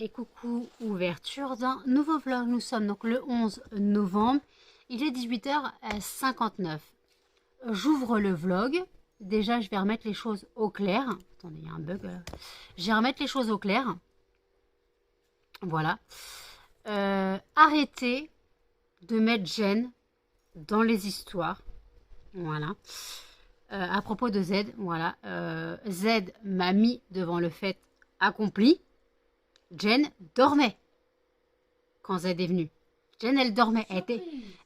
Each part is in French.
Et coucou, ouverture d'un nouveau vlog. Nous sommes donc le 11 novembre. Il est 18h59. J'ouvre le vlog. Déjà, je vais remettre les choses au clair. Attendez, il y a un bug. Je vais remettre les choses au clair. Voilà. Arrêtez de mettre Jen dans les histoires. Voilà. À propos de Z, voilà. Z m'a mis devant le fait accompli. Jen dormait quand Z est venue. Jen, elle dormait.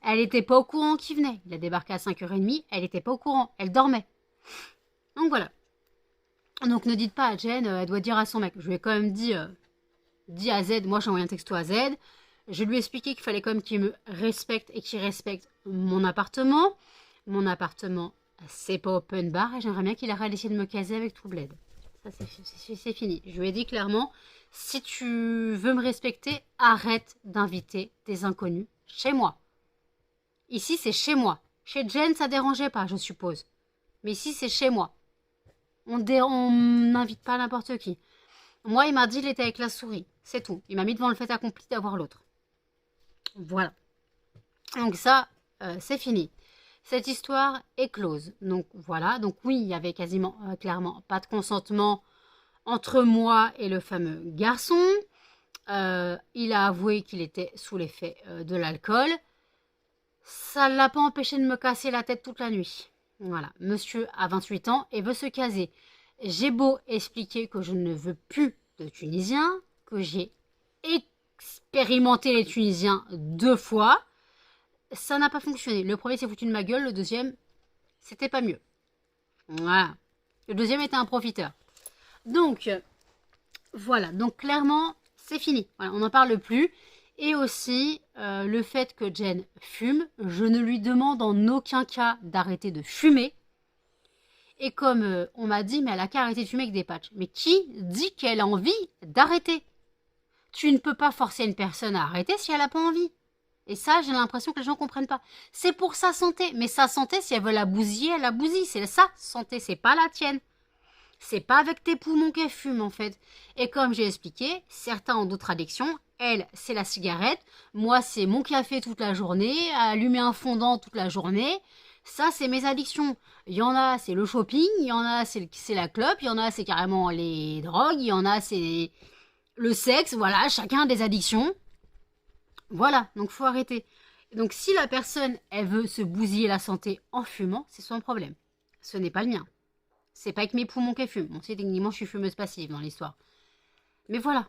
Elle était pas au courant qu'il venait. Il a débarqué à 5h30. Elle était pas au courant. Elle dormait. Donc voilà. Donc ne dites pas à Jen, elle doit dire à son mec. Je lui ai quand même dit à Z. Moi, j'ai envoyé un texto à Z. Je lui ai expliqué qu'il fallait quand même qu'il me respecte et qu'il respecte mon appartement. Mon appartement, c'est pas open bar. Et j'aimerais bien qu'il arrête d'essayer de me caser avec tout le bled. Ça, c'est fini. Je lui ai dit clairement, si tu veux me respecter, arrête d'inviter des inconnus chez moi. Ici, c'est chez moi. Chez Jen, ça dérangeait pas, je suppose. Mais ici, c'est chez moi. On n'invite pas n'importe qui. Moi, il m'a dit qu'il était avec la souris. C'est tout. Il m'a mis devant le fait accompli d'avoir l'autre. Voilà. Donc ça, c'est fini. Cette histoire est close. Donc voilà. Donc oui, il y avait quasiment, clairement, pas de consentement entre moi et le fameux garçon. Il a avoué qu'il était sous l'effet de l'alcool. Ça ne l'a pas empêché de me casser la tête toute la nuit. Voilà. Monsieur a 28 ans et veut se caser. J'ai beau expliquer que je ne veux plus de Tunisiens, que j'ai expérimenté les Tunisiens 2 fois. Ça n'a pas fonctionné. Le premier s'est foutu de ma gueule, le deuxième, c'était pas mieux. Voilà. Le deuxième était un profiteur. Donc, voilà. Donc, clairement, c'est fini. Voilà, on n'en parle plus. Et aussi, le fait que Jen fume, je ne lui demande en aucun cas d'arrêter de fumer. Et comme on m'a dit, mais elle a qu'à arrêter de fumer avec des patchs. Mais qui dit qu'elle a envie d'arrêter? Tu ne peux pas forcer une personne à arrêter si elle n'a pas envie. Et ça, j'ai l'impression que les gens ne comprennent pas. C'est pour sa santé. Mais sa santé, si elle veut la bousiller, elle la bousille. C'est sa santé, c'est pas la tienne. C'est pas avec tes poumons qu'elle fume, en fait. Et comme j'ai expliqué, certains ont d'autres addictions. Elle, c'est la cigarette. Moi, c'est mon café toute la journée, allumer un fondant toute la journée. Ça, c'est mes addictions. Il y en a, c'est le shopping. Il y en a, c'est la clope. Il y en a, c'est carrément les drogues. Il y en a, c'est le sexe. Voilà, chacun a des addictions. Voilà, donc faut arrêter. Donc si la personne, elle veut se bousiller la santé en fumant, c'est son problème. Ce n'est pas le mien. C'est pas avec mes poumons qu'elle fume. On sait techniquement, je suis fumeuse passive dans l'histoire. Mais voilà,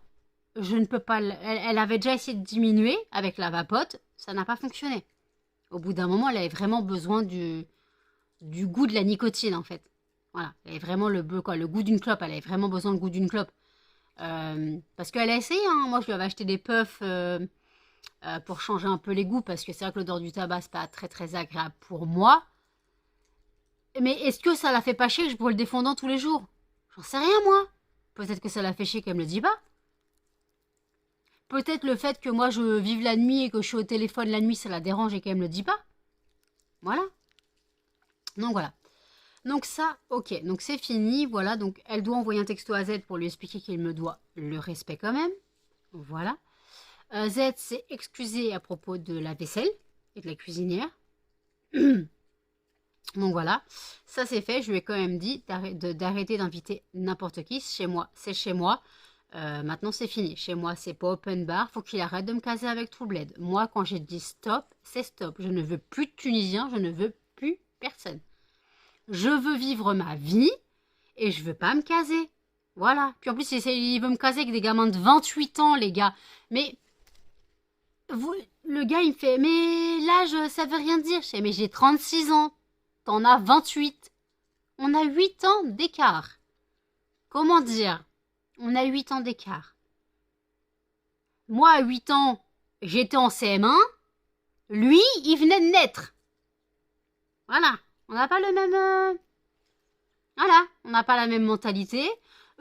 je ne peux pas... Elle avait déjà essayé de diminuer avec la vapote, ça n'a pas fonctionné. Au bout d'un moment, elle avait vraiment besoin du goût de la nicotine, en fait. Voilà, elle avait vraiment le goût d'une clope, elle avait vraiment besoin du goût d'une clope. Parce qu'elle a essayé, hein. Moi je lui avais acheté des puffs... pour changer un peu les goûts, parce que c'est vrai que l'odeur du tabac, c'est pas très très agréable pour moi. Mais est-ce que ça la fait pas chier que je brûle des fondants tous les jours? J'en sais rien, moi. Peut-être que ça la fait chier qu'elle me le dit pas. Peut-être le fait que moi je vive la nuit et que je suis au téléphone la nuit, ça la dérange et qu'elle me le dit pas. Voilà. Donc voilà. Donc ça, ok. Donc c'est fini, voilà. Donc elle doit envoyer un texto à Z pour lui expliquer qu'il me doit le respect quand même. Voilà. Z s'est excusé à propos de la vaisselle et de la cuisinière. Donc voilà, ça c'est fait. Je lui ai quand même dit d'arrêter d'inviter n'importe qui. Chez moi, c'est chez moi. Maintenant c'est fini. Chez moi, c'est pas open bar. Faut qu'il arrête de me caser avec tout le bled. Moi, quand j'ai dit stop, c'est stop. Je ne veux plus de Tunisiens. Je ne veux plus personne. Je veux vivre ma vie et je veux pas me caser. Voilà. Puis en plus, il veut me caser avec des gamins de 28 ans, les gars. Mais... le gars, il me fait, mais l'âge, ça veut rien dire. Je fais, mais j'ai 36 ans. T'en as 28. On a 8 ans d'écart. Comment dire? On a 8 ans d'écart. Moi, à 8 ans, j'étais en CM1. Lui, il venait de naître. Voilà. On n'a pas le même... Voilà. On n'a pas la même mentalité.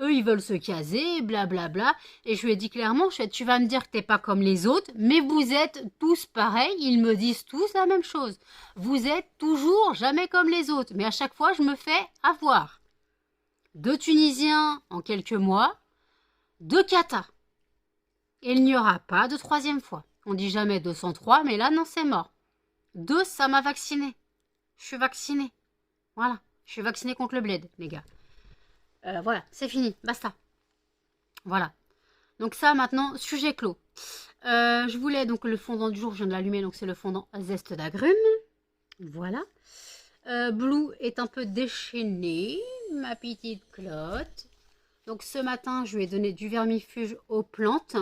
Eux, ils veulent se caser, blablabla. Et je lui ai dit clairement, tu vas me dire que t'es pas comme les autres, mais vous êtes tous pareils. Ils me disent tous la même chose. Vous êtes toujours jamais comme les autres. Mais à chaque fois, je me fais avoir. 2 Tunisiens en quelques mois. 2 katas. il n'y aura pas de troisième fois. On dit jamais 203, mais là, non, c'est mort. 2, ça m'a vacciné. Je suis vaccinée. Voilà. Je suis vaccinée contre le bled, les gars. Voilà, c'est fini. Basta. Voilà. Donc ça, maintenant, sujet clos. Je voulais donc le fondant du jour, je viens de l'allumer, donc c'est le fondant zeste d'agrumes. Voilà. Blue est un peu déchaînée, ma petite clotte. Donc ce matin, je lui ai donné du vermifuge aux plantes.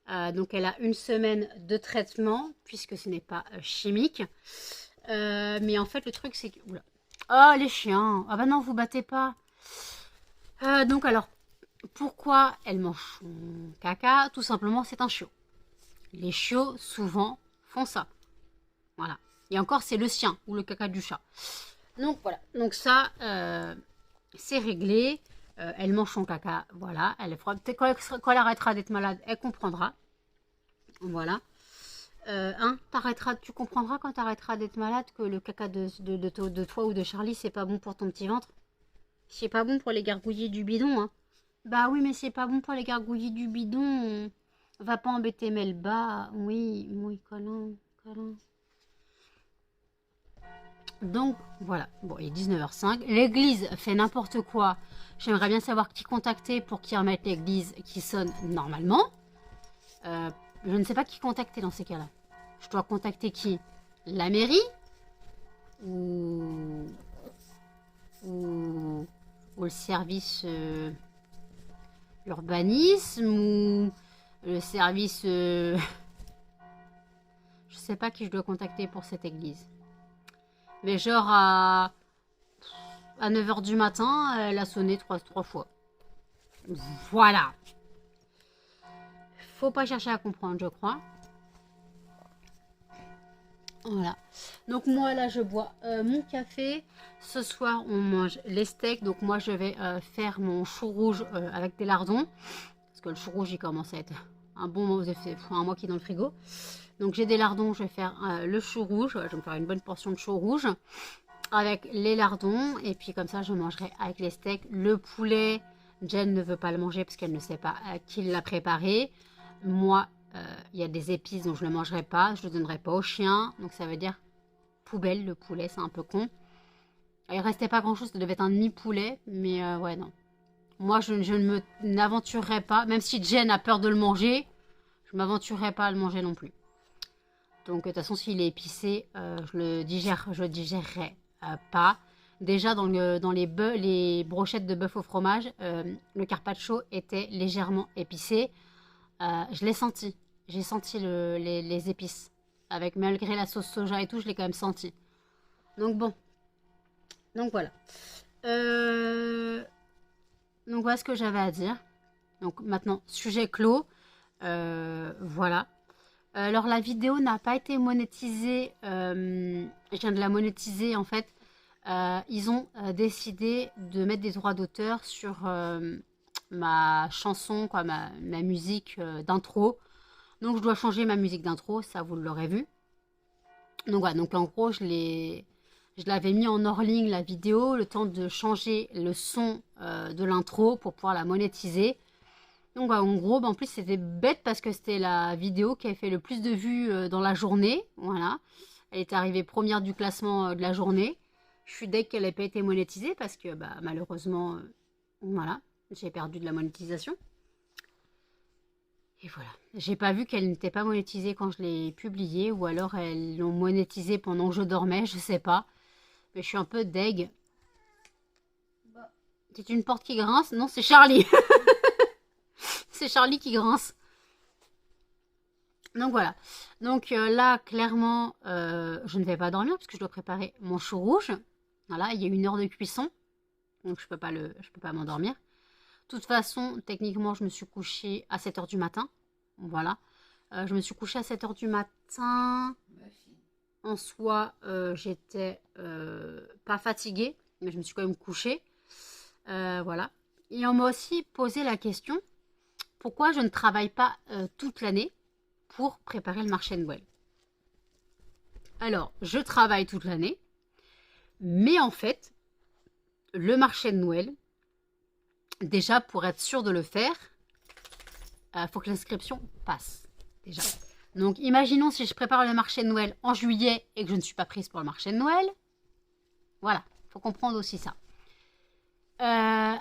Donc elle a 1 semaine de traitement, puisque ce n'est pas chimique. Mais en fait, le truc, c'est que... Oula. Oh, les chiens. Ah bah non, vous battez pas. Donc alors, pourquoi elle mange son caca? Tout simplement, c'est un chiot. Les chiots, souvent, font ça. Voilà. Et encore, c'est le sien ou le caca du chat. Donc voilà. Donc ça, c'est réglé. Elle mange son caca. Voilà. Elle fera peut-être quand elle arrêtera d'être malade, elle comprendra. Voilà. Tu comprendras quand tu arrêteras d'être malade que le caca de toi ou de Charlie, c'est pas bon pour ton petit ventre. C'est pas bon pour les gargouillis du bidon, hein. Bah oui, mais c'est pas bon pour les gargouillis du bidon. Va pas embêter Melba. Oui, oui, câlin, câlin. Donc, voilà. Bon, il est 19h05. L'église fait n'importe quoi. J'aimerais bien savoir qui contacter pour qu'ils remettent l'église qui sonne normalement. Je ne sais pas qui contacter dans ces cas-là. Je dois contacter qui? La mairie? Ou le service urbanisme? Ou le service... Je sais pas qui je dois contacter pour cette église. Mais genre à 9h du matin, elle a sonné trois fois. Voilà. Faut pas chercher à comprendre, je crois. Voilà. Donc moi là je bois mon café. Ce soir on mange les steaks. Donc moi je vais faire mon chou rouge avec des lardons. Parce que le chou rouge il commence à être un bon mois. Ça fait un mois qu'il est dans le frigo. Donc j'ai des lardons, je vais faire le chou rouge. Je vais me faire une bonne portion de chou rouge. Avec les lardons. Et puis comme ça je mangerai avec les steaks. Le poulet, Jen ne veut pas le manger parce qu'elle ne sait pas qui l'a préparé. Moi, il y a des épices dont je ne le mangerai pas. Je ne le donnerai pas au chien. Donc ça veut dire poubelle, le poulet, c'est un peu con. Il restait pas grand chose, ça devait être un demi-poulet. Mais ouais, non. Moi, je ne m'aventurerai pas. Même si Jen a peur de le manger, je ne m'aventurerai pas à le manger non plus. Donc de toute façon, s'il est épicé, je le digérerai pas. Déjà, dans les brochettes de bœuf au fromage, le carpaccio était légèrement épicé. Je l'ai senti. J'ai senti les épices. Malgré la sauce soja et tout, je l'ai quand même senti. Donc bon. Donc voilà. Donc voilà ce que j'avais à dire. Donc maintenant, sujet clos. Voilà. Alors la vidéo n'a pas été monétisée. Je viens de la monétiser en fait. Ils ont décidé de mettre des droits d'auteur sur ma chanson, quoi, ma musique d'intro. Donc je dois changer ma musique d'intro, ça vous l'aurez vu. Donc voilà, donc en gros je l'avais mis en hors ligne la vidéo, le temps de changer le son de l'intro pour pouvoir la monétiser. Donc en gros, en plus c'était bête parce que c'était la vidéo qui avait fait le plus de vues dans la journée. Voilà, elle est arrivée première du classement de la journée. Je suis deg qu'elle n'ait pas été monétisée parce que malheureusement, voilà, j'ai perdu de la monétisation. Et voilà, j'ai pas vu qu'elle n'était pas monétisée quand je l'ai publiée, ou alors elles l'ont monétisée pendant que je dormais, je sais pas. Mais je suis un peu deg. C'est une porte qui grince? Non, c'est Charlie. C'est Charlie qui grince. Donc voilà. Donc là, clairement, je ne vais pas dormir parce que je dois préparer mon chou rouge. Voilà, il y a 1 heure de cuisson. Donc je peux pas m'endormir. De toute façon, techniquement, je me suis couchée à 7h du matin. Voilà. Je me suis couchée à 7h du matin. En soi, j'étais pas fatiguée, mais je me suis quand même couchée. Voilà. Et on m'a aussi posé la question, pourquoi je ne travaille pas toute l'année pour préparer le marché de Noël? Alors, je travaille toute l'année, mais en fait, le marché de Noël, déjà pour être sûr de le faire, faut que l'inscription passe, déjà. Donc, imaginons si je prépare le marché de Noël en juillet et que je ne suis pas prise pour le marché de Noël. Voilà, il faut comprendre aussi ça.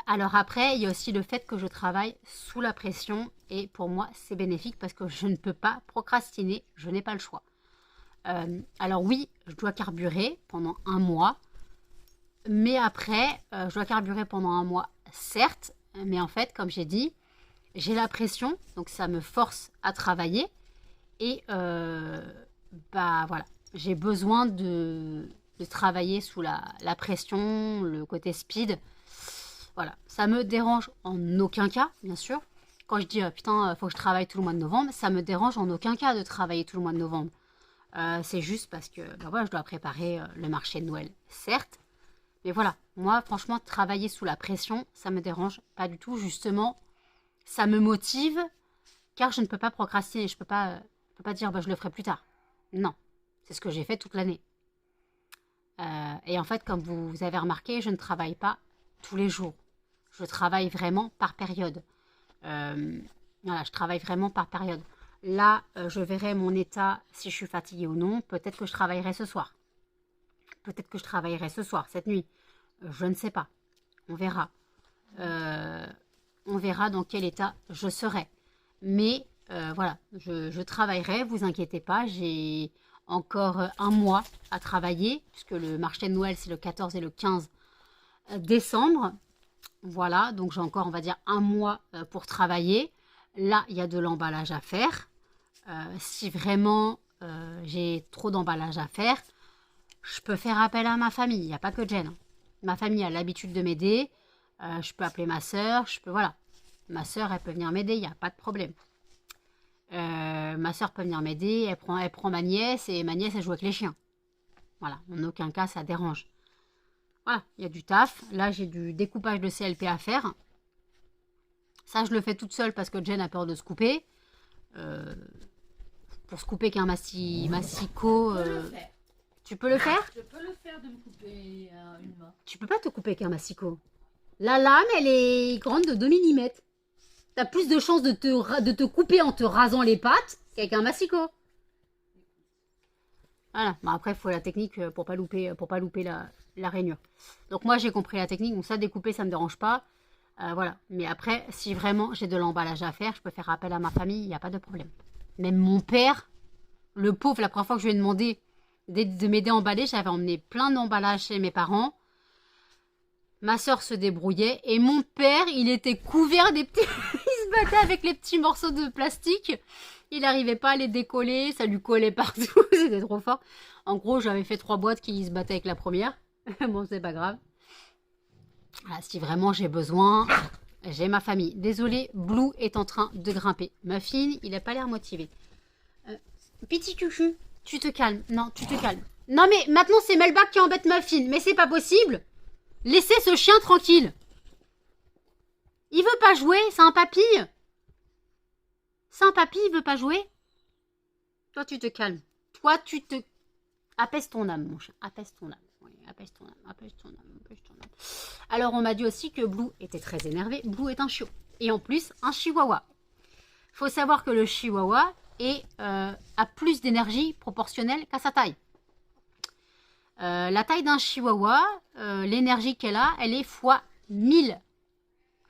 Alors après, il y a aussi le fait que je travaille sous la pression. Et pour moi, c'est bénéfique parce que je ne peux pas procrastiner. Je n'ai pas le choix. Alors oui, je dois carburer pendant un mois. Mais après, je dois carburer pendant un mois, certes. Mais en fait, comme j'ai dit, j'ai la pression. Donc ça me force à travailler. Et bah voilà, j'ai besoin de travailler sous la pression, le côté speed. Voilà, ça me dérange en aucun cas, bien sûr. Quand je dis putain, faut que je travaille tout le mois de novembre, ça me dérange en aucun cas de travailler tout le mois de novembre. C'est juste parce que bah voilà, je dois préparer le marché de Noël, certes. Mais voilà, moi franchement, travailler sous la pression, ça me dérange pas du tout. Justement, ça me motive car je ne peux pas procrastiner. Je peux pas dire bah, je le ferai plus tard. Non, c'est ce que j'ai fait toute l'année. Et en fait, comme vous avez remarqué, je ne travaille pas tous les jours. Je travaille vraiment par période. Voilà, je travaille vraiment par période. Là, je verrai mon état, si je suis fatiguée ou non. Peut-être que je travaillerai ce soir. Peut-être que je travaillerai ce soir, cette nuit. Je ne sais pas. On verra. On verra dans quel état je serai. Mais voilà, je travaillerai, vous inquiétez pas. J'ai encore un mois à travailler, puisque le marché de Noël, c'est le 14 et le 15 décembre. Voilà, donc j'ai encore, on va dire, un mois pour travailler. Là, il y a de l'emballage à faire. Si vraiment j'ai trop d'emballage à faire, je peux faire appel à ma famille. Il n'y a pas que Jen. Ma famille a l'habitude de m'aider. Je peux appeler ma soeur. Voilà. Ma soeur, elle peut venir m'aider. Il n'y a pas de problème. Ma soeur peut venir m'aider. Elle prend ma nièce et ma nièce, elle joue avec les chiens. Voilà, en aucun cas, ça dérange. Voilà, il y a du taf. Là, j'ai du découpage de CLP à faire. Ça, je le fais toute seule parce que Jen a peur de se couper. Pour se couper qu'un massicot... Tu peux le faire? Je peux le faire de me couper une main. Tu peux pas te couper qu'un massicot. La lame, elle est grande de 2 mm. T'as plus de chances de te couper en te rasant les pattes qu'avec un massicot. Voilà. Bon, après, il faut la technique pour pas louper la rainure. Donc moi, j'ai compris la technique. Donc ça, découper, ça me dérange pas. Voilà. Mais après, si vraiment j'ai de l'emballage à faire, je peux faire appel à ma famille. Il n'y a pas de problème. Même mon père, le pauvre, la première fois que je lui ai demandé de m'aider à emballer, j'avais emmené plein d'emballages chez mes parents. Ma soeur se débrouillait. Et mon père, il était couvert des petits... il se battait avec les petits morceaux de plastique. Il n'arrivait pas à les décoller. Ça lui collait partout. C'était trop fort. En gros, j'avais fait 3 boîtes qui se battaient avec la première. Bon, c'est pas grave. Voilà, si vraiment j'ai besoin, j'ai ma famille. Désolée, Blue est en train de grimper. Muffin, il n'a pas l'air motivé. Petit cucu, tu te calmes. Non, tu te calmes. Non, mais maintenant, c'est Melba qui embête Muffin. Mais c'est pas possible. Laissez ce chien tranquille. Il veut pas jouer, c'est un papy. C'est un papy, il veut pas jouer. Toi, tu te calmes. Toi, tu te... Apaise ton âme, mon chien. Apaise ton âme. Oui, apaise ton âme, apaise ton âme, apaise ton âme. Alors, on m'a dit aussi que Blue était très énervé. Blue est un chiot. Et en plus, un chihuahua. Faut savoir que le chihuahua a plus d'énergie proportionnelle qu'à sa taille. La taille d'un chihuahua, l'énergie qu'elle a, elle est fois 1000.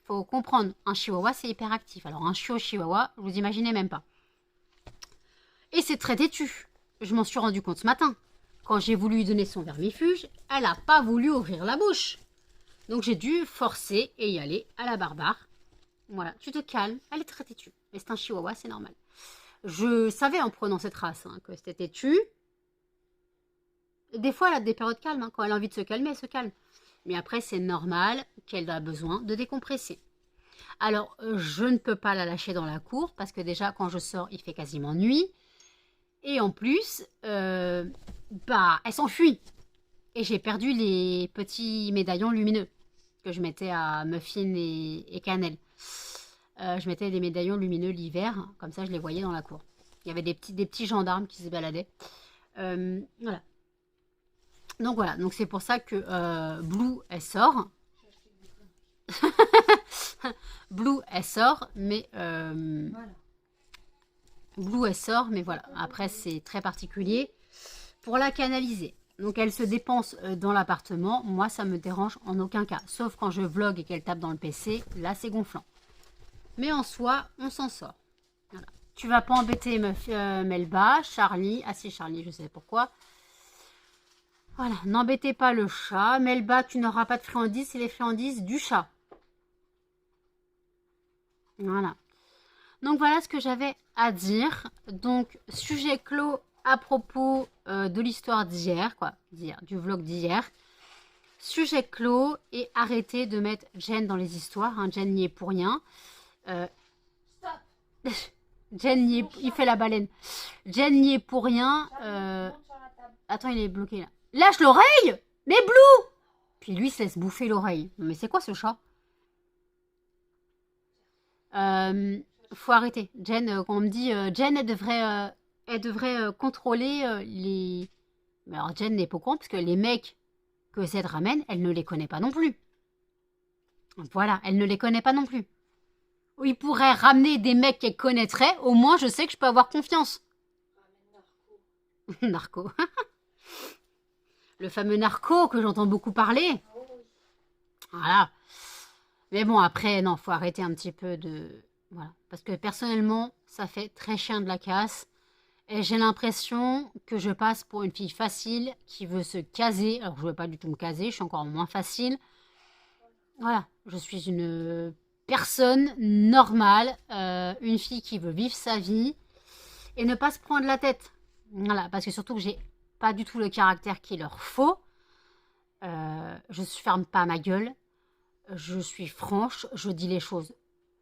Faut comprendre, un chihuahua, c'est hyperactif. Alors, un chihuahua, vous imaginez même pas. Et c'est très têtu. Je m'en suis rendu compte ce matin. Quand j'ai voulu lui donner son vermifuge, elle n'a pas voulu ouvrir la bouche. Donc, j'ai dû forcer et y aller à la barbare. Voilà, tu te calmes. Elle est très têtue. Mais c'est un chihuahua, c'est normal. Je savais en prenant cette race que c'était têtu. Des fois, elle a des périodes calmes. Quand elle a envie de se calmer, elle se calme. Mais après, c'est normal qu'elle a besoin de décompresser. Alors, je ne peux pas la lâcher dans la cour parce que déjà, quand je sors, il fait quasiment nuit. Et en plus, elle s'enfuit. Et j'ai perdu les petits médaillons lumineux que je mettais à Muffin et Cannelle. Je mettais des médaillons lumineux l'hiver. Comme ça, je les voyais dans la cour. Il y avait des petits gendarmes qui se baladaient. Voilà. Donc voilà, donc c'est pour ça que Blue, elle sort. Blue, elle sort, mais Voilà. Blue, elle sort, mais voilà. Après, c'est très particulier pour la canaliser. Donc, elle se dépense dans l'appartement. Moi, ça me dérange en aucun cas. Sauf quand je vlog et qu'elle tape dans le PC. Là, c'est gonflant. Mais en soi, on s'en sort. Voilà. Tu vas pas embêter Melba, Charlie. Ah, si, Charlie, je sais pourquoi. Voilà, n'embêtez pas le chat. Melba, tu n'auras pas de friandises, c'est les friandises du chat. Voilà. Donc voilà ce que j'avais à dire. Donc, sujet clos à propos de l'histoire d'hier, quoi, d'hier, du vlog d'hier. Sujet clos et arrêtez de mettre Jen dans les histoires. Hein. Jen n'y est pour rien. Stop. Jen n'y est, il fait la baleine. Jen n'y est pour rien. Monte sur la table. Attends, il est bloqué là. Lâche l'oreille! Mais Blue! Puis lui se laisse bouffer l'oreille. Mais c'est quoi ce chat? Faut arrêter. Jen, quand on me dit Jen, elle devrait contrôler les. Mais alors Jen n'est pas au courant parce que les mecs que Zed ramène, elle ne les connaît pas non plus. Voilà, elle ne les connaît pas non plus. Il pourrait ramener des mecs qu'elle connaîtrait, au moins je sais que je peux avoir confiance. Narco. Le fameux narco que j'entends beaucoup parler. Voilà. Mais bon, après, non, faut arrêter un petit peu de... Voilà. Parce que personnellement, ça fait très chien de la casse. Et j'ai l'impression que je passe pour une fille facile qui veut se caser. Alors, je ne veux pas du tout me caser, je suis encore moins facile. Voilà. Je suis une personne normale, une fille qui veut vivre sa vie et ne pas se prendre la tête. Voilà. Parce que surtout que j'ai pas du tout le caractère qu'il leur faut. Je ne ferme pas ma gueule. Je suis franche, je dis les choses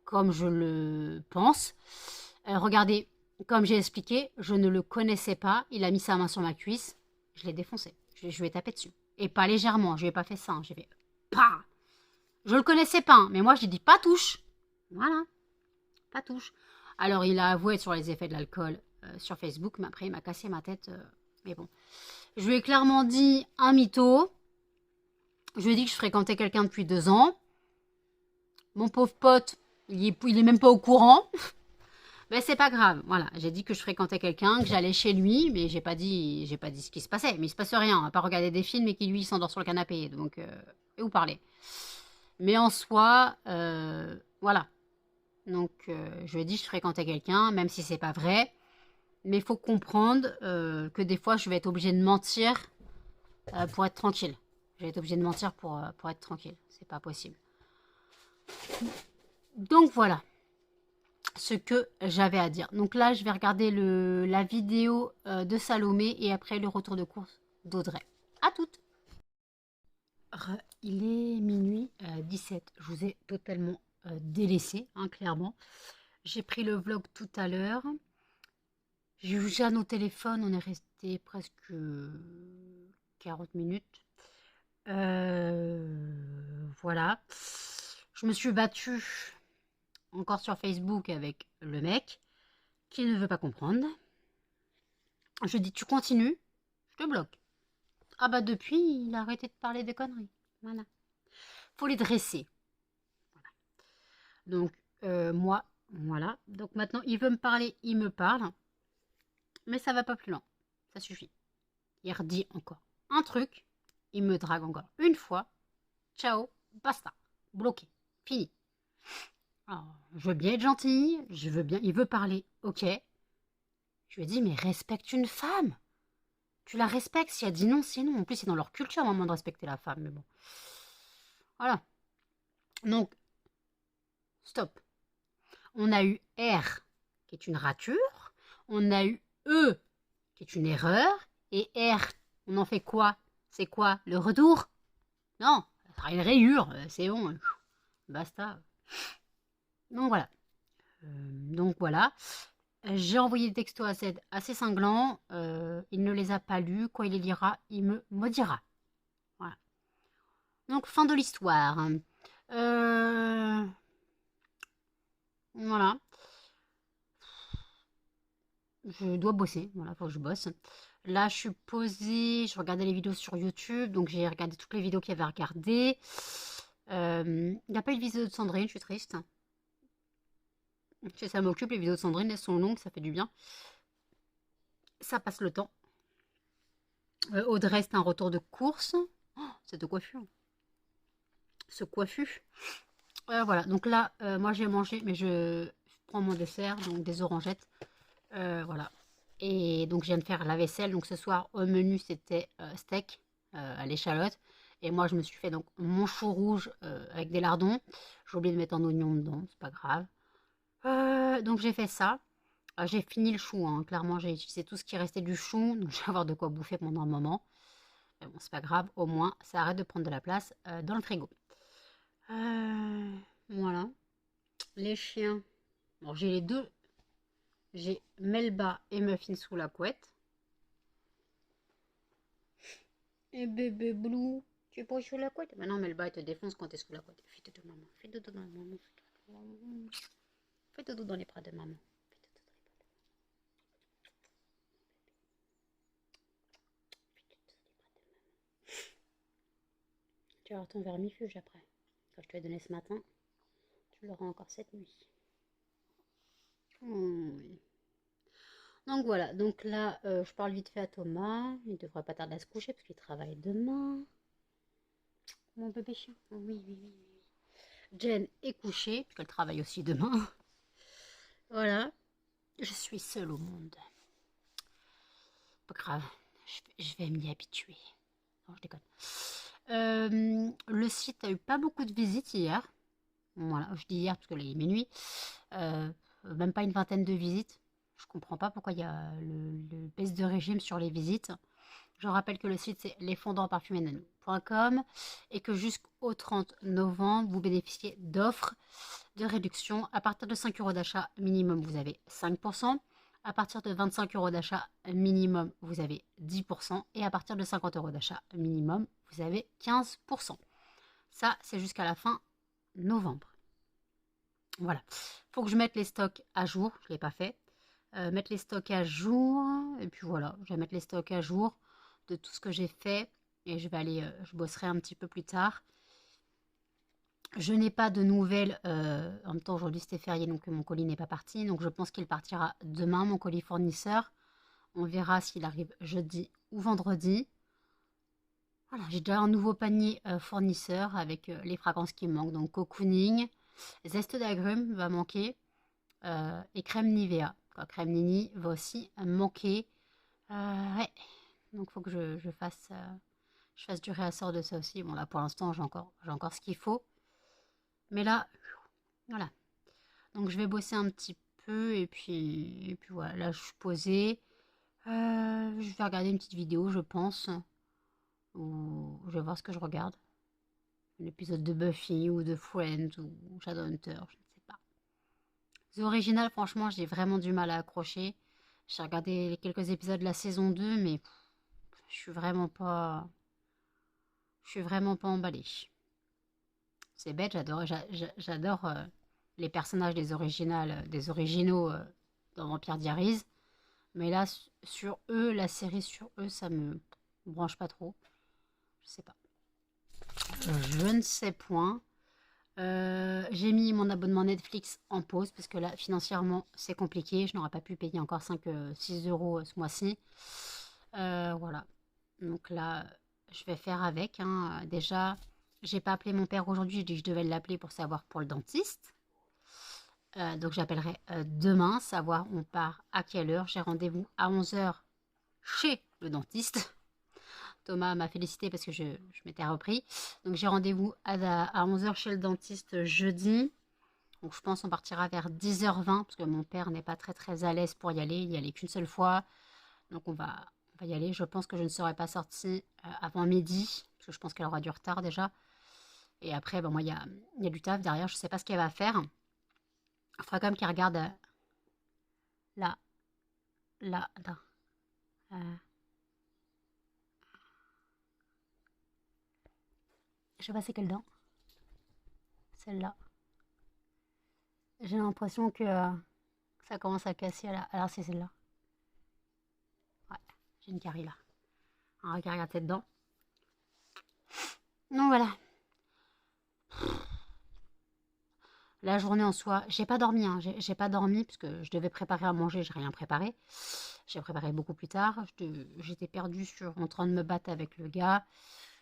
comme je le pense. Regardez, comme j'ai expliqué, je ne le connaissais pas. Il a mis sa main sur ma cuisse. Je l'ai défoncé. Je lui ai tapé dessus. Et pas légèrement. Je lui ai pas fait ça. J'ai fait pas. Je le connaissais pas. Mais moi, j'ai dit pas touche. Voilà. Pas touche. Alors, il a avoué être sur les effets de l'alcool sur Facebook. Mais après, il m'a cassé ma tête. Mais bon. Je lui ai clairement dit un mytho. Je lui ai dit que je fréquentais quelqu'un depuis 2 ans. Mon pauvre pote, il est même pas au courant. Ben c'est pas grave. Voilà, j'ai dit que je fréquentais quelqu'un, que j'allais chez lui, mais j'ai pas dit ce qui se passait. Mais il se passe rien. On va pas regarder des films et qui lui il s'endort sur le canapé. Donc, et vous parlez. Mais en soi, voilà. Donc, je lui ai dit que je fréquentais quelqu'un, même si c'est pas vrai. Mais il faut comprendre que des fois, je vais être obligée de mentir pour être tranquille. Je vais être obligée de mentir pour être tranquille. C'est pas possible. Donc voilà ce que j'avais à dire. Donc là, je vais regarder la vidéo de Salomé et après le retour de course d'Audrey. À toutes. Il est minuit 17. Je vous ai totalement délaissé, hein, clairement. J'ai pris le vlog tout à l'heure. J'ai eu Jeanne au téléphone. On est resté presque 40 minutes. Voilà. Je me suis battue encore sur Facebook avec le mec qui ne veut pas comprendre. Je dis tu continues, je te bloque. Ah bah depuis, il a arrêté de parler de conneries. Voilà. Faut les dresser. Voilà. Donc moi, voilà. Donc maintenant, il veut me parler, il me parle. Mais ça va pas plus loin. Ça suffit. Il redit encore un truc. Il me drague encore une fois. Ciao, basta. Bloqué. Fini. Alors, je veux bien être gentille, je veux bien, il veut parler, ok. Je lui ai dit, mais respecte une femme. Tu la respectes, si elle dit non, c'est non. En plus, c'est dans leur culture, moment de respecter la femme, mais bon. Voilà. Donc, stop. On a eu R, qui est une rature. On a eu E, qui est une erreur. Et R, on en fait quoi? C'est quoi? Le retour? Non, ça sera une rayure, c'est bon. Basta. Donc voilà. J'ai envoyé des textos à Z assez cinglants. Il ne les a pas lus. Quand il les lira, il me maudira. Voilà. Donc, fin de l'histoire. Voilà. Je dois bosser. Voilà, faut que je bosse. Là, je suis posée. Je regardais les vidéos sur YouTube. Donc, j'ai regardé toutes les vidéos qu'il y avait à regarder. Il n'y a pas eu de vidéo de Sandrine. Je suis triste. Ça m'occupe, les vidéos de Sandrine, elles sont longues, ça fait du bien. Ça passe le temps. Audrey, c'est un retour de course. Oh, cette coiffure. Ce coiffut. Voilà, donc là, moi j'ai mangé, mais je prends mon dessert, donc des orangettes. Voilà. Et donc je viens de faire la vaisselle. Donc ce soir, au menu, c'était steak à l'échalote. Et moi, je me suis fait donc mon chou rouge avec des lardons. J'ai oublié de mettre un oignon dedans, c'est pas grave. Donc j'ai fait ça. J'ai fini le chou, hein. Clairement, j'ai utilisé tout ce qui restait du chou. Donc je vais avoir de quoi bouffer pendant un moment. Mais bon, c'est pas grave, au moins, ça arrête de prendre de la place dans le frigo. Voilà. Les chiens. Bon, j'ai les deux. J'ai Melba et Muffin sous la couette. Et bébé Blue, tu es pas sous la couette? Maintenant, Melba, elle te défonce quand tu es sous la couette. Fais dodo, maman. Fais dodo dans maman. Fais dodo dans les bras de maman. Tu vas avoir ton vermifuge après. Quand je te l'ai donné ce matin, tu l'auras encore cette nuit. Oui. Donc voilà, donc là, je parle vite fait à Thomas. Il devrait pas tarder à se coucher parce qu'il travaille demain. Mon bébé chien. Oh, oui, oui, oui, oui. Jen est couchée, parce qu'elle travaille aussi demain. Voilà. Je suis seule au monde. Pas grave, je vais m'y habituer. Non, je déconne. Le site a eu pas beaucoup de visites hier. Voilà, je dis hier parce que là il est minuit. Même pas une vingtaine de visites. Je comprends pas pourquoi il y a le baisse de régime sur les visites. Je rappelle que le site c'est lesfondantparfumés.com et que jusqu'au 30 novembre, vous bénéficiez d'offres de réduction. À partir de 5 euros d'achat minimum, vous avez 5%. À partir de 25 euros d'achat minimum, vous avez 10%. Et à partir de 50 euros d'achat minimum, vous avez 15%. Ça, c'est jusqu'à la fin novembre. Voilà. Faut que je mette les stocks à jour. Je ne l'ai pas fait. Mettre les stocks à jour. Et puis voilà, je vais mettre les stocks à jour de tout ce que j'ai fait. Et je vais aller, je bosserai un petit peu plus tard. Je n'ai pas de nouvelles. En même temps, aujourd'hui c'était férié, donc mon colis n'est pas parti. Donc je pense qu'il partira demain, mon colis fournisseur. On verra s'il arrive jeudi ou vendredi. Voilà, j'ai déjà un nouveau panier fournisseur avec les fragrances qui me manquent. Donc cocooning, zeste d'agrumes va manquer et crème Nivea. Quoi, crème Nini va aussi manquer. Ouais, donc il faut que je fasse du réassort de ça aussi. Bon là pour l'instant j'ai encore ce qu'il faut. Mais là, voilà. Donc je vais bosser un petit peu et puis voilà, là je suis posée. Je vais regarder une petite vidéo, je pense. Ou je vais voir ce que je regarde. Un épisode de Buffy ou de Friends ou Shadowhunter, je ne sais pas. The Original, franchement, j'ai vraiment du mal à accrocher. J'ai regardé les quelques épisodes de la saison 2, mais je suis vraiment pas. Je suis vraiment pas emballée. C'est bête, j'adore les personnages des originaux dans Vampire Diaries. Mais là, sur eux, la série sur eux, ça me branche pas trop. Je sais pas. Je ne sais point. J'ai mis mon abonnement Netflix en pause parce que là, financièrement, c'est compliqué. Je n'aurais pas pu payer encore 6 euros ce mois-ci. Voilà. Donc là, je vais faire avec, hein. Déjà, j'ai pas appelé mon père aujourd'hui. J'ai dit que je devais l'appeler pour savoir pour le dentiste. Donc j'appellerai demain, savoir on part à quelle heure. J'ai rendez-vous à 11 heures chez le dentiste. Thomas m'a félicité parce que je m'étais repris. Donc j'ai rendez-vous à 11 heures chez le dentiste jeudi. Donc je pense qu'on partira vers 10h20 parce que mon père n'est pas très à l'aise pour y aller. Il n'y allait qu'une seule fois. Donc on va y aller. Je pense que je ne serai pas sortie avant midi parce que je pense qu'elle aura du retard déjà. Et après, moi, il y a du taf derrière. Je ne sais pas ce qu'elle va faire. Il faudra quand même qu'elle regarde là. Attends. Je sais pas c'est quelle dent. Celle-là. J'ai l'impression que ça commence à casser. Alors c'est celle-là. Ouais, j'ai une carie là. On va regarder dedans. Donc voilà. La journée en soi, j'ai pas dormi, hein, j'ai pas dormi parce que je devais préparer à manger, j'ai rien préparé. J'ai préparé beaucoup plus tard. J'étais perdue en train de me battre avec le gars,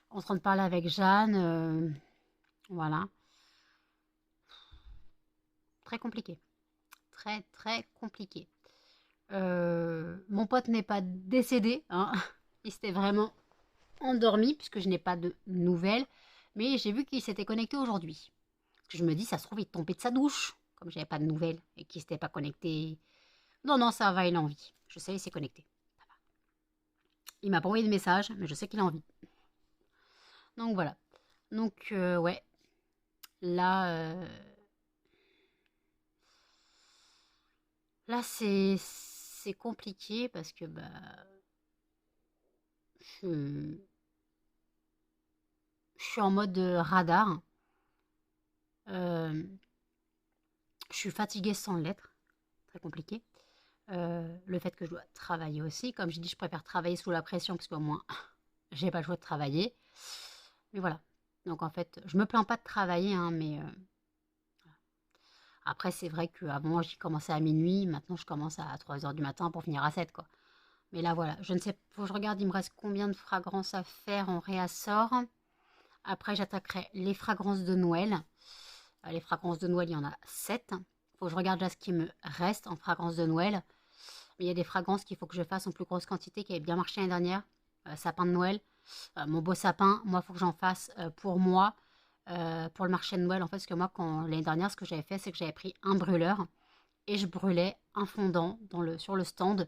en train de parler avec Jeanne. Voilà. Très compliqué. Très, très compliqué. Mon pote n'est pas décédé, hein. Il s'était vraiment endormi puisque je n'ai pas de nouvelles. Mais j'ai vu qu'il s'était connecté aujourd'hui. Parce que je me dis, ça se trouve, il est tombé de sa douche, comme j'avais pas de nouvelles et qu'il s'était pas connecté. Non, non, ça va, il a envie. Je sais, il s'est connecté. Ça va. Il m'a pas envoyé de message, mais je sais qu'il a envie. Donc voilà. Donc, ouais. Là, là c'est compliqué parce que bah, je, je suis en mode radar. Euh, je suis fatiguée sans l'être. Très compliqué. Le fait que je dois travailler aussi. Comme je dis, je préfère travailler sous la pression parce qu'au moins, j'ai pas le choix de travailler. Mais voilà. Donc en fait, je me plains pas de travailler, hein, mais après, c'est vrai qu'avant, j'y commençais à minuit. Maintenant, je commence à 3 heures du matin pour finir à 7, quoi. Mais là, voilà. Je ne sais, faut que je regarde, il me reste combien de fragrances à faire en réassort. Après, j'attaquerai les fragrances de Noël. Les fragrances de Noël, il y en a 7. Faut que je regarde là ce qui me reste en fragrances de Noël. Mais il y a des fragrances qu'il faut que je fasse en plus grosse quantité qui avaient bien marché l'année dernière. Sapin de Noël. Mon beau sapin, moi, il faut que j'en fasse pour moi. Pour le marché de Noël, en fait, parce que moi, l'année dernière, ce que j'avais fait, c'est que j'avais pris un brûleur et je brûlais un fondant sur le stand.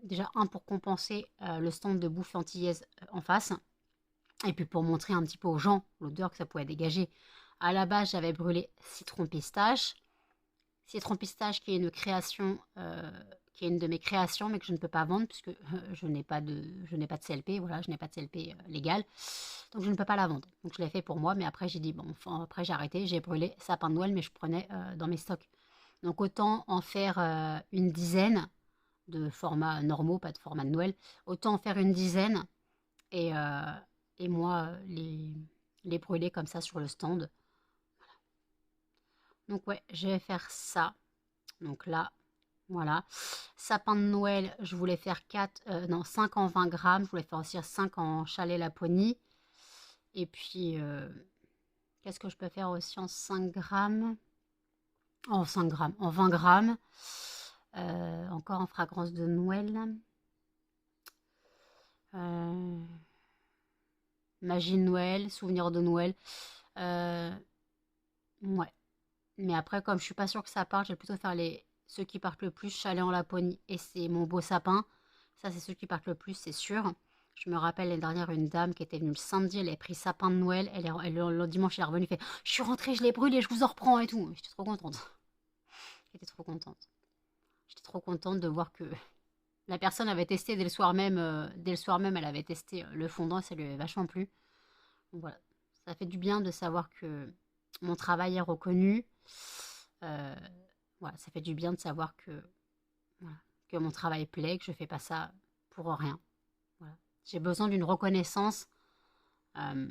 Déjà, un pour compenser le stand de bouffe antillaise en face, et puis pour montrer un petit peu aux gens l'odeur que ça pouvait dégager. À la base, j'avais brûlé citron pistache. Citron pistache qui est une création, qui est une de mes créations, mais que je ne peux pas vendre puisque je n'ai pas de CLP, voilà, je n'ai pas de CLP légal, donc je ne peux pas la vendre. Donc je l'ai fait pour moi, mais après j'ai dit bon, enfin, après j'ai arrêté, j'ai brûlé sapin de Noël, mais je prenais dans mes stocks. Donc autant en faire une dizaine de formats normaux, pas de format de Noël, autant en faire une dizaine et, euh, et moi les brûler comme ça sur le stand. Donc ouais, je vais faire ça. Donc là, voilà. Sapin de Noël, je voulais faire 5 en 20 grammes. Je voulais faire aussi 5 en chalet Laponie. Et puis, qu'est-ce que je peux faire aussi en 5 grammes? En 5 grammes, en 20 grammes. Encore en fragrance de Noël. Magie de Noël, souvenir de Noël. Ouais. Mais après, comme je suis pas sûre que ça parte, je vais plutôt faire ceux qui partent le plus, chalet en Laponie et c'est mon beau sapin. Ça, c'est ceux qui partent le plus, c'est sûr. Je me rappelle l'année dernière, une dame qui était venue le samedi, elle avait pris sapin de Noël. Le dimanche, elle est revenue, elle fait je suis rentrée, je l'ai brûlé, je vous en reprends et tout. J'étais trop contente. J'étais trop contente. J'étais trop contente de voir que la personne avait testé dès le soir même. Elle avait testé le fondant et ça lui avait vachement plu. Donc voilà. Ça fait du bien de savoir que mon travail est reconnu. Euh, voilà, ça fait du bien de savoir voilà, que mon travail plaît, que je fais pas ça pour rien. Voilà. J'ai besoin d'une reconnaissance euh,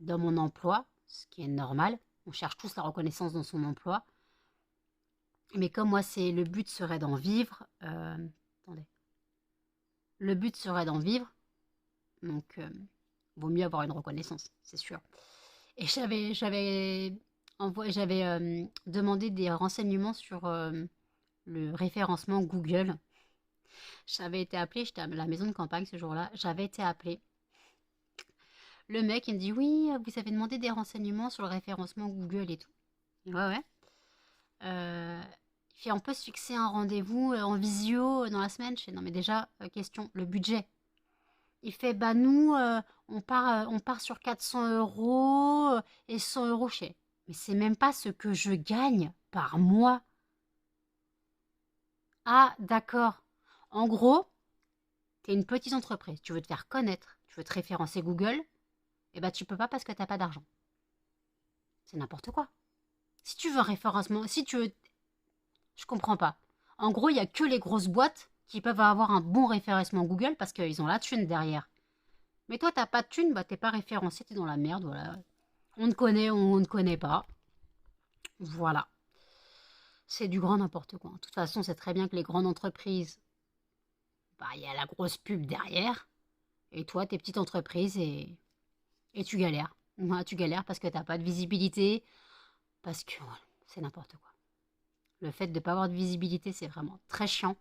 dans mon emploi, ce qui est normal. On cherche tous la reconnaissance dans son emploi. Mais comme moi, le but serait d'en vivre. Attendez. Le but serait d'en vivre. Donc, vaut mieux avoir une reconnaissance, c'est sûr. Et j'avais demandé des renseignements sur le référencement Google. J'avais été appelée, j'étais à la maison de campagne ce jour-là, j'avais été appelée. Le mec, il me dit oui, vous avez demandé des renseignements sur le référencement Google et tout. Ouais, ouais. Il fait, on peut se fixer un rendez-vous en visio dans la semaine. Je fais, non mais déjà, question, le budget. Il fait, bah nous, on part sur 400 euros et 100 euros chez. Mais c'est même pas ce que je gagne par mois. Ah, d'accord. En gros, t'es une petite entreprise, tu veux te faire connaître, tu veux te référencer Google, et bah tu peux pas parce que t'as pas d'argent. C'est n'importe quoi. Si tu veux un référencement, si tu veux... Je comprends pas. En gros, il y a que les grosses boîtes qui peuvent avoir un bon référencement Google parce qu'ils ont la thune derrière. Mais toi, t'as pas de thune, bah t'es pas référencé, t'es dans la merde, voilà. On te connaît ou on ne connaît pas. Voilà. C'est du grand n'importe quoi. De toute façon, c'est très bien que les grandes entreprises, bah, il y a la grosse pub derrière. Et toi, tes petites entreprises, et tu galères. Voilà, tu galères parce que t'as pas de visibilité. Parce que voilà, c'est n'importe quoi. Le fait de ne pas avoir de visibilité, c'est vraiment très chiant.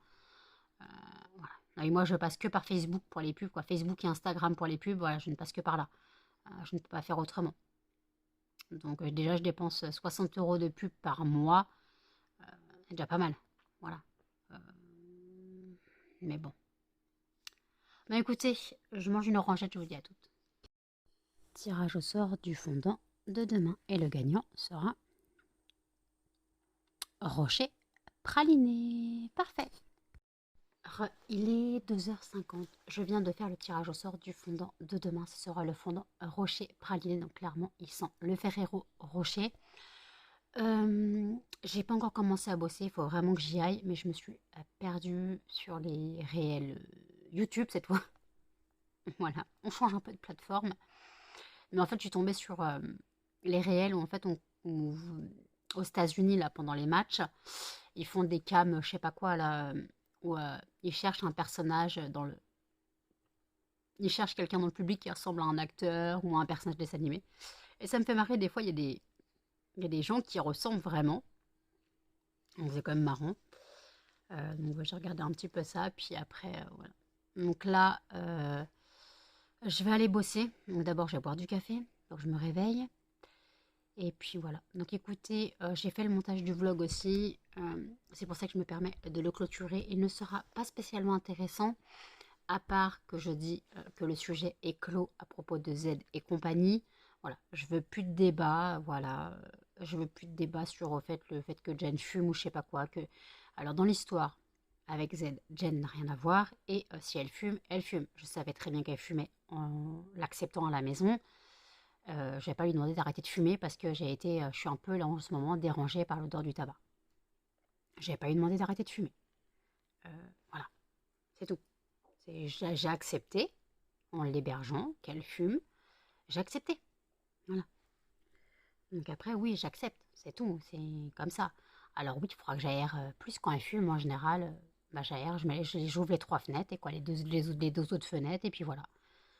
Voilà. Et moi, je passe que par Facebook pour les pubs, quoi. Facebook et Instagram pour les pubs, voilà, je ne passe que par là. Je ne peux pas faire autrement. Donc déjà, je dépense 60 euros de pub par mois. C'est déjà pas mal. Voilà. Euh, mais bon. Bah écoutez, je mange une orangette, je vous dis à toutes. Tirage au sort du fondant de demain. Et le gagnant sera Rocher Praliné. Parfait. Il est 2h50. Je viens de faire le tirage au sort du fondant de demain. Ce sera le fondant Rocher Praliné. Donc clairement, il sent le Ferrero Rocher. J'ai pas encore commencé à bosser. Il faut vraiment que j'y aille. Mais je me suis perdue sur les réels YouTube cette fois. Voilà, on change un peu de plateforme. Mais en fait, je suis tombée sur les réels où en fait, aux États-Unis, là, pendant les matchs, ils font des cams, je sais pas quoi, là, où ils cherchent un personnage dans le. Ils cherchent quelqu'un dans le public qui ressemble à un acteur ou à un personnage de dessin animé. Et ça me fait marrer, des fois, il y a des gens qui ressemblent vraiment. Donc c'est quand même marrant. Donc ouais, j'ai regardé un petit peu ça, puis après, voilà. Donc là, je vais aller bosser. Donc d'abord, je vais boire du café. Donc je me réveille. Et puis voilà. Donc écoutez, j'ai fait le montage du vlog aussi. C'est pour ça que je me permets de le clôturer. Il ne sera pas spécialement intéressant, à part que je dis que le sujet est clos à propos de Z et compagnie. Voilà, je veux plus de débat. Voilà, je veux plus de débat sur le fait que Jen fume ou je sais pas quoi. Alors dans l'histoire avec Z, Jen n'a rien à voir. Et si elle fume, elle fume. Je savais très bien qu'elle fumait en l'acceptant à la maison. Je vais pas lui demander d'arrêter de fumer parce que je suis un peu là en ce moment dérangée par l'odeur du tabac. Je vais pas lui demander d'arrêter de fumer. Voilà, c'est tout. J'ai accepté, en l'hébergeant, qu'elle fume. J'ai accepté. Voilà. Donc après, oui, j'accepte. C'est tout. C'est comme ça. Alors oui, il faudra que j'aère plus quand elle fume. En général, bah, j'aère, j'ouvre les 3 fenêtres et quoi, les deux autres fenêtres et puis voilà.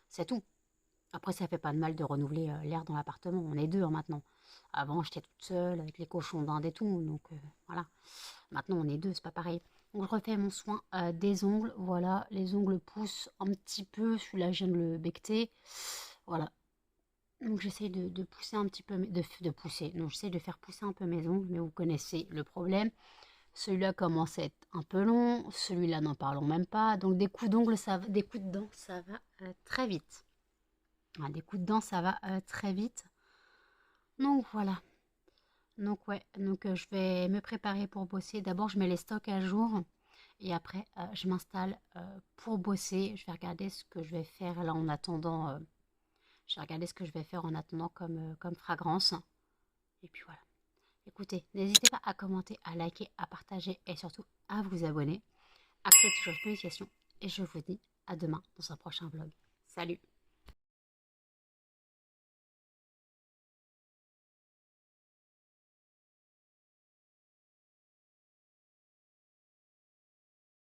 C'est tout. Après, ça fait pas de mal de renouveler l'air dans l'appartement. On est deux hein, maintenant. Avant, j'étais toute seule avec les cochons d'Inde et tout. Donc voilà. Maintenant, on est deux, c'est pas pareil. Donc, je refais mon soin des ongles. Voilà, les ongles poussent un petit peu. Celui-là, je viens de le becqueter. Voilà. Donc, j'essaye de pousser un petit peu. De pousser. Non, j'essaye de faire pousser un peu mes ongles. Mais vous connaissez le problème. Celui-là commence à être un peu long. Celui-là, n'en parlons même pas. Donc, des coups d'ongles, des coups de dents, ça va très vite. Des coups de dents, ça va très vite. Donc voilà. Donc ouais, donc je vais me préparer pour bosser. D'abord, je mets les stocks à jour et après, je m'installe pour bosser. Je vais regarder ce que je vais faire là en attendant. Je vais regarder ce que je vais faire en attendant comme fragrance. Et puis voilà. Écoutez, n'hésitez pas à commenter, à liker, à partager et surtout à vous abonner. Activez toujours les notifications et je vous dis à demain dans un prochain vlog. Salut!